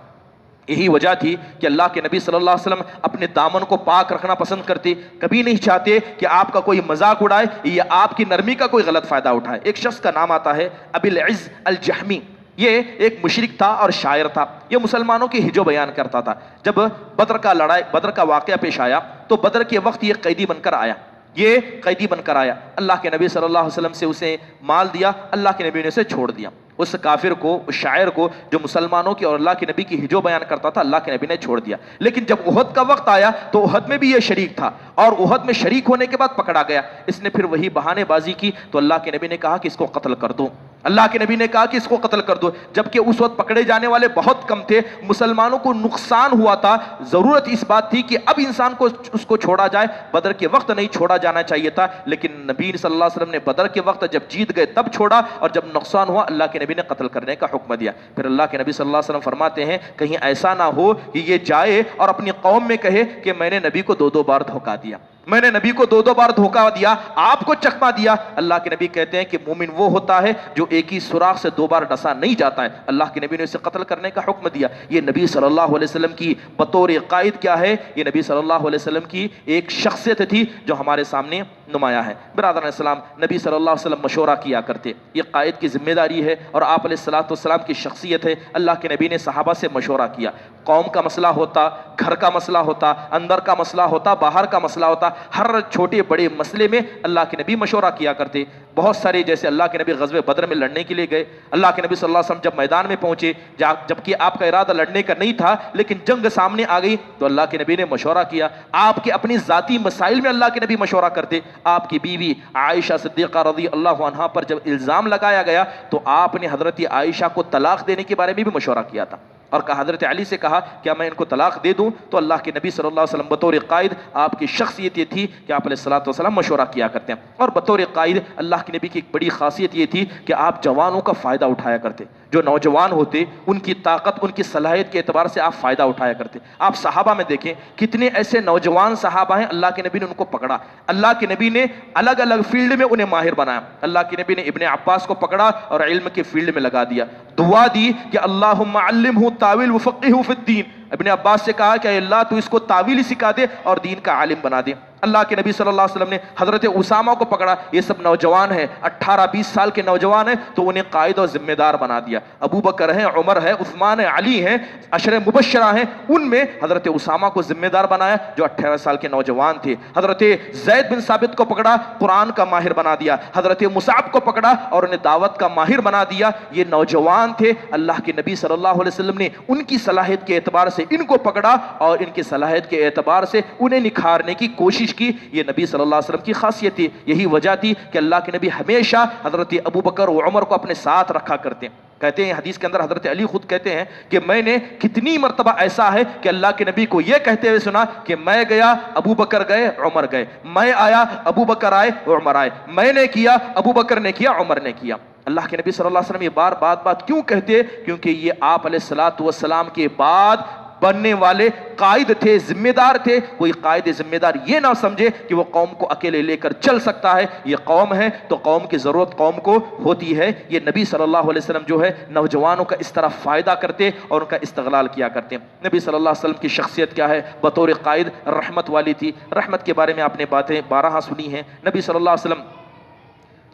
یہی وجہ تھی کہ اللہ کے نبی صلی اللہ علیہ وسلم اپنے دامن کو پاک رکھنا پسند کرتے، کبھی نہیں چاہتے کہ آپ کا کوئی مذاق اڑائے یا آپ کی نرمی کا کوئی غلط فائدہ اٹھائے۔ ایک شخص کا نام آتا ہے ابی العز الجہمی، یہ ایک مشرک تھا اور شاعر تھا، یہ مسلمانوں کی ہجو بیان کرتا تھا۔ جب بدر کا واقعہ پیش آیا تو بدر کے وقت یہ قیدی بن کر آیا، یہ قیدی بن کر آیا۔ اللہ کے نبی صلی اللہ علیہ وسلم سے اسے مال دیا، اللہ کے نبی نے اسے چھوڑ دیا۔ اس کافر کو، اس شاعر کو جو مسلمانوں کی اور اللہ کے نبی کی ہجو بیان کرتا تھا، اللہ کے نبی نے چھوڑ دیا۔ لیکن جب احد کا وقت آیا تو احد میں بھی یہ شریک تھا، اور احد میں شریک ہونے کے بعد پکڑا گیا۔ اس نے پھر وہی بہانے بازی کی تو اللہ کے نبی نے کہا کہ اس کو قتل کر دو، اللہ کے نبی نے کہا کہ اس کو قتل کر دو، جبکہ اس وقت پکڑے جانے والے بہت کم تھے، مسلمانوں کو نقصان ہوا تھا۔ ضرورت اس بات تھی کہ اب انسان کو اس کو چھوڑا جائے، بدر کے وقت نہیں چھوڑا جانا چاہیے تھا، لیکن نبی صلی اللہ علیہ وسلم نے بدر کے وقت جب جیت گئے تب چھوڑا، اور جب نقصان ہوا اللہ کے نبی نے قتل کرنے کا حکم دیا۔ پھر اللہ کے نبی صلی اللہ علیہ وسلم فرماتے ہیں کہیں ایسا نہ ہو کہ یہ جائے اور اپنی قوم میں کہے کہ میں نے نبی کو 2 بار دھوکا دیا، میں نے نبی کو 2 بار دھوکا دیا، آپ کو چکما دیا۔ اللہ کے نبی کہتے ہیں کہ مومن وہ ہوتا ہے جو ایک ہی سوراخ سے 2 بار ڈسا نہیں جاتا ہے۔ اللہ کے نبی نے اسے قتل کرنے کا حکم دیا۔ یہ نبی صلی اللہ علیہ وسلم کی بطور قائد کیا ہے؟ یہ نبی صلی اللہ علیہ وسلم کی ایک شخصیت تھی جو ہمارے سامنے نمایاں ہے۔ برادران اسلام، نبی صلی اللہ علیہ وسلم مشورہ کیا کرتے، یہ قائد کی ذمہ داری ہے اور آپ علیہ الصلوۃ والسلام کی شخصیت ہے۔ اللہ کے نبی نے صحابہ سے مشورہ کیا، قوم کا مسئلہ ہوتا، گھر کا مسئلہ ہوتا، اندر کا مسئلہ ہوتا، باہر کا مسئلہ ہوتا، ہر چھوٹے بڑے مسئلے میں اللہ کے نبی مشورہ کیا کرتے. بہت سارے جیسے اللہ کے نبی غزوہ بدر میں لڑنے کے لیے گئے, اللہ کے نبی صلی اللہ علیہ وسلم جب میدان میں پہنچے, جبکہ آپ کا ارادہ لڑنے کا نہیں تھا لیکن جنگ سامنے آ گئی, تو اللہ کے نبی نے مشورہ کیا. آپ کے اپنی ذاتی مسائل میں اللہ کے نبی مشورہ کرتے. آپ کی بیوی عائشہ صدیقہ رضی اللہ عنہا پر جب الزام لگایا گیا تو آپ نے حضرت عائشہ کو طلاق دینے کے بارے میں بھی مشورہ کیا تھا, اور کہا حضرت علی سے کہا کیا میں ان کو طلاق دے دوں؟ تو اللہ کے نبی صلی اللہ علیہ وسلم بطور قائد, آپ کی شخصیت یہ تھی کہ آپ علیہ الصلوۃ والسلام مشورہ کیا کرتے ہیں. اور بطور قائد اللہ کے نبی کی ایک بڑی خاصیت یہ تھی کہ آپ جوانوں کا فائدہ اٹھایا کرتے. جو نوجوان ہوتے ان کی طاقت, ان کی صلاحیت کے اعتبار سے آپ فائدہ اٹھایا کرتے. آپ صحابہ میں دیکھیں کتنے ایسے نوجوان صحابہ ہیں اللہ کے نبی نے ان کو پکڑا, اللہ کے نبی نے الگ الگ فیلڈ میں انہیں ماہر بنایا. اللہ کے نبی نے ابن عباس کو پکڑا اور علم کے فیلڈ میں لگا دیا, دعا دی کہ اللہم علمہ تاویل وفقہہ فی الدین. ابن عباس سے کہا کہ اے اللہ تو اس کو تاویل سکھا دے اور دین کا عالم بنا دے. اللہ کے نبی صلی اللہ علیہ وسلم نے حضرت اسامہ کو پکڑا, یہ سب نوجوان ہیں, 18-20 سال کے نوجوان ہیں, تو انہیں قائد اور ذمہ دار بنا دیا. ابو بکر ہیں, عمر ہے, عثمان ہے, علی ہیں, عشر مبشرہ ہیں, ان میں حضرت اسامہ کو ذمہ دار بنایا جو 18 سال کے نوجوان تھے. حضرت زید بن ثابت کو پکڑا, قرآن کا ماہر بنا دیا. حضرت مصعب کو پکڑا اور انہیں دعوت کا ماہر بنا دیا. یہ نوجوان تھے, اللہ کے نبی صلی اللہ علیہ وسلم نے ان کی صلاحیت کے اعتبار سے ان کو پکڑا اور ان کی صلاحیت کے اعتبار سے انہیں نکھارنے کی کوشش کی. یہ نبی صلی اللہ علیہ وسلم کی خاصیت تھی. یہی وجہ تھی کہ اللہ کے نبی ہمیشہ حضرت ابو بکر و عمر کو اپنے ساتھ رکھا کرتے ہیں. کہتے ہیں حدیث کے اندر, حضرت علی خود کہتے ہیں کہ میں نے کتنی مرتبہ ایسا ہے کہ اللہ کے نبی کو یہ کہتے ہوئے سنا کہ میں گیا, ابو بکر گئے, عمر گئے, میں آیا, ابو بکر آئے, عمر آئے, میں نے کیا, ابو بکر نے کیا, عمر نے کیا. اللہ کے نبی صلی اللہ علیہ وسلم یہ بات کیوں کہتے؟ کیونکہ یہ آپ علیہ الصلوۃ والسلام کے بعد بننے والے قائد تھے, ذمہ دار تھے. کوئی قائد ذمہ دار یہ نہ سمجھے کہ وہ قوم کو اکیلے لے کر چل سکتا ہے. یہ قوم ہے تو قوم کی ضرورت قوم کو ہوتی ہے. یہ نبی صلی اللہ علیہ وسلم جو ہے نوجوانوں کا اس طرح فائدہ کرتے اور ان کا استغلال کیا کرتے. نبی صلی اللہ علیہ وسلم کی شخصیت کیا ہے؟ بطور قائد رحمت والی تھی. رحمت کے بارے میں آپ نے باتیں بارہا سنی ہیں. نبی صلی اللہ علیہ وسلم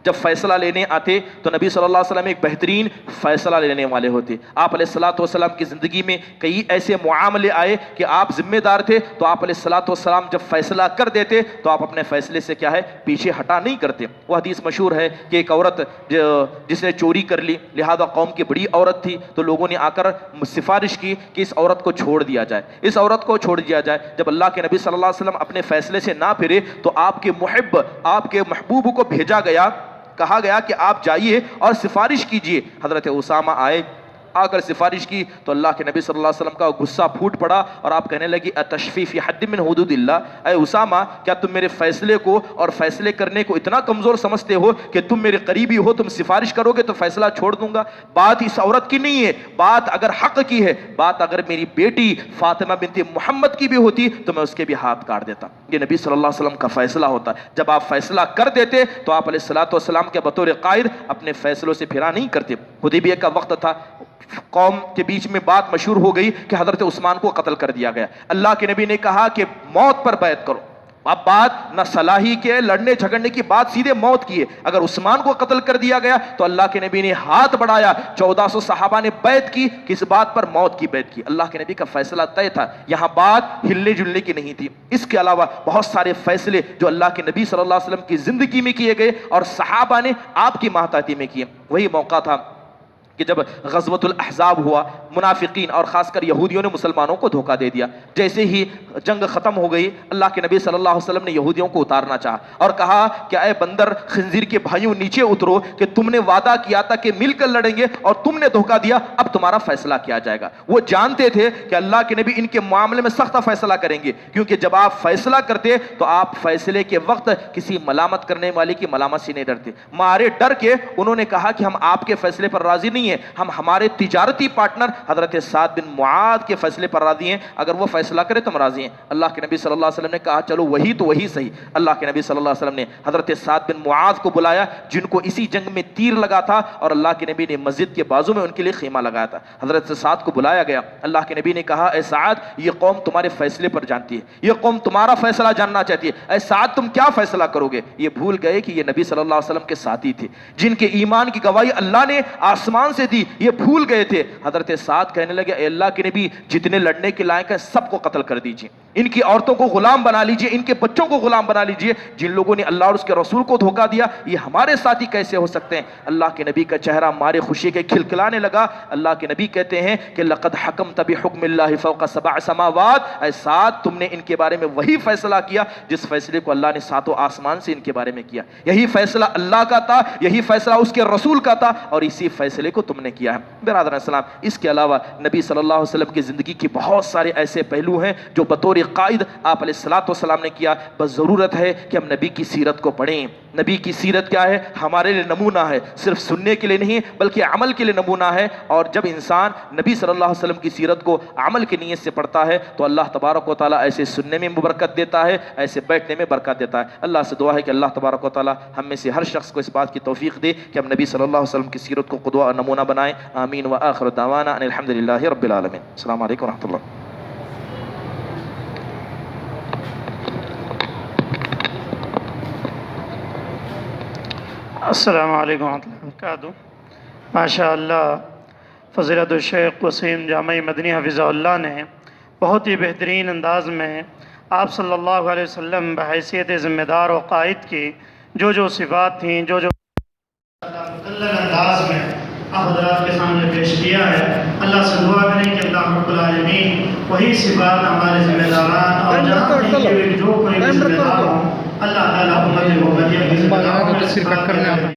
جب فیصلہ لینے آتے تو نبی صلی اللہ علیہ وسلم ایک بہترین فیصلہ لینے والے ہوتے. آپ علیہ الصلوۃ والسلام کی زندگی میں کئی ایسے معاملے آئے کہ آپ ذمہ دار تھے, تو آپ علیہ الصلوۃ والسلام جب فیصلہ کر دیتے تو آپ اپنے فیصلے سے کیا ہے پیچھے ہٹا نہیں کرتے. وہ حدیث مشہور ہے کہ ایک عورت جس نے چوری کر لی, لہذا قوم کی بڑی عورت تھی, تو لوگوں نے آ کر سفارش کی کہ اس عورت کو چھوڑ دیا جائے, اس عورت کو چھوڑ دیا جائے. جب اللہ کے نبی صلی اللہ علیہ وسلم اپنے فیصلے سے نہ پھرے تو آپ کے محب, آپ کے محبوب کو بھیجا گیا, کہا گیا کہ آپ جائیے اور سفارش کیجئے. حضرت اسامہ آئے, آ کر سفارش کی تو اللہ کے نبی صلی اللہ علیہ وسلم کا غصہ پھوٹ پڑا اور آپ کہنے لگی اتشفی فی حد من حدود اللہ. اے اسامہ, کیا تم میرے فیصلے کو اور فیصلے کرنے کو اتنا کمزور سمجھتے ہو کہ تم میرے قریبی ہو, تم سفارش کرو گے تو فیصلہ چھوڑ دوں گا؟ بات اس عورت کی نہیں ہے, بات اگر حق کی ہے, بات اگر میری بیٹی فاطمہ بنت محمد کی بھی ہوتی تو میں اس کے بھی ہاتھ کاٹ دیتا. یہ نبی صلی اللہ علیہ وسلم کا فیصلہ ہوتا. جب آپ فیصلہ کر دیتے تو آپ علیہ الصلوۃ والسلام کے بطور قائد اپنے فیصلوں سے پھرا نہیں کرتے. حدیبیہ کا وقت تھا, قوم کے بیچ میں بات مشہور ہو گئی کہ حضرت عثمان کو قتل کر دیا گیا. اللہ کے نبی نے کہا کہ موت پر بیعت کرو. اب بات نہ صلاحی کے لڑنے جھگڑنے کی, بات سیدھے موت کی ہے. اگر عثمان کو قتل کر دیا گیا تو اللہ کے نبی نے ہاتھ بڑھایا, 1400 صحابہ نے بیعت کی. کس بات پر؟ موت کی بیعت کی. اللہ کے نبی کا فیصلہ طے تھا, یہاں بات ہلنے جلنے کی نہیں تھی. اس کے علاوہ بہت سارے فیصلے جو اللہ کے نبی صلی اللہ علیہ وسلم کی زندگی میں کیے گئے اور صحابہ نے آپ کی ماتحتی میں کیے. وہی موقع تھا کہ جب غزوۃ الاحزاب ہوا, منافقین اور خاص کر یہودیوں نے مسلمانوں کو دھوکہ دے دیا. جیسے ہی جنگ ختم ہو گئی, اللہ کے نبی صلی اللہ علیہ وسلم نے یہودیوں کو اتارنا چاہا اور کہا کہ اے بندر خنزیر کے بھائیوں, نیچے اترو کہ تم نے وعدہ کیا تھا کہ مل کر لڑیں گے اور تم نے دھوکہ دیا, اب تمہارا فیصلہ کیا جائے گا. وہ جانتے تھے کہ اللہ کے نبی ان کے معاملے میں سخت فیصلہ کریں گے, کیونکہ جب آپ فیصلہ کرتے تو آپ فیصلے کے وقت کسی ملامت کرنے والے کی ملامت سے نہیں ڈرتے. مارے ڈر کے انہوں نے کہا کہ ہم آپ کے فیصلے پر راضی نہیں ہیں, ہم ہمارے تجارتی پارٹنر حضرت سعد بن معاذ کے فیصلے پر راضی ہیں, اگر وہ فیصلہ کرے تو ہم راضی ہیں. اللہ کے نبی صلی اللہ علیہ وسلم نے کہا چلو وہی تو وہی صحیح. اللہ کے نبی صلی اللہ علیہ وسلم نے حضرت سعد بن معاذ کو بلایا, جن کو اسی جنگ میں تیر لگا تھا اور اللہ کے نبی نے مسجد کے بازو میں ان کے لیے خیمہ لگایا تھا. حضرت سعد کو بلایا گیا. اللہ کے نبی نے کہا اے سعد, یہ قوم تمہارے فیصلے پر جانتی ہے, یہ قوم تمہارا فیصلہ جاننا چاہتی ہے. اے سعد, تم کیا فیصلہ کرو گے؟ یہ بھول گئے کہ یہ نبی صلی اللہ علیہ وسلم کے ساتھی تھے, جن کے ایمان کی گواہی اللہ نے آسمان سے دی یہ بھول گئے تھے. حضرت سعد کہنے لگے اے اللہ کے نبی جتنے لڑنے کے لائق ہیں سب کو قتل کر دیجئے, ان کی عورتوں کو غلام بنا لیجئے, ان کے بچوں کو غلام بنا لیجئے. جن لوگوں نے اللہ اور اس کے رسول کو دھوکہ دیا یہ ہمارے ساتھی کیسے ہو سکتے ہیں؟ اللہ کے نبی کا چہرہ مارے خوشی کے کھلکھلانے لگا. اللہ کے نبی کہتے ہیں کہ لقد حکمت بحکم اللہ فوق سبع سماوات, اے سعد تم نے ان کے بارے میں وہی فیصلہ کیا جس فیصلے کو اللہ نے ساتوں آسمان سے ان کے بارے میں کیا. یہی فیصلہ اللہ کا تھا, یہی فیصلہ اس کے رسول کا تھا, اور اسی فیصلے کو تم نے کیا ہے. برادران اسلام, اس کے علاوہ نبی صلی اللہ علیہ وسلم کی زندگی کی بہت سارے ایسے پہلو ہیں جو بطور قائد آپ علیہ الصلوۃ والسلام نے کیا. بس ضرورت ہے کہ ہم نبی کی سیرت کو پڑھیں. نبی کی سیرت کیا ہے؟ ہمارے لیے نمونہ ہے, صرف سننے کے لیے نہیں بلکہ عمل کے لیے نمونہ ہے. اور جب انسان نبی صلی اللہ علیہ وسلم کی سیرت کو عمل کی نیت سے پڑھتا ہے تو اللہ تبارک و تعالیٰ ایسے سننے میں برکت دیتا ہے, ایسے بیٹھنے میں برکت دیتا ہے. اللہ سے دعا ہے کہ اللہ تبارک و تعالیٰ ہم میں سے ہر شخص کو اس بات کی توفیق دے کہ ہم نبی صلی اللہ علیہ وسلم کی سیرت کو قدوہ اور نمونہ بنائیں. آمین. وآخر دعوانا ان الحمدللہ رب العالمین. السلام علیکم ورحمۃ اللہ. السلام علیکم ورحمۃ اللہ وبرکاتہ. ماشاء اللہ فضیلت الشیخ وسیم جامعی مدنی حفظہ اللہ نے بہت ہی بہترین انداز میں آپ صلی اللہ علیہ وسلم بحیثیت ذمہ دار و قائد کی جو صفات تھیں جو مدلل انداز میں آپ حضرات کے سامنے پیش کیا ہے. اللہ سے دعا کریں کہ اللہ رب العالمین وہی صفات ہمارے ذمہ داران اور جہاں کہیں جو کوئی ذمہ دار ہوں اللہ تعالیٰ امت محمدیہ کی ذمہ داروں میں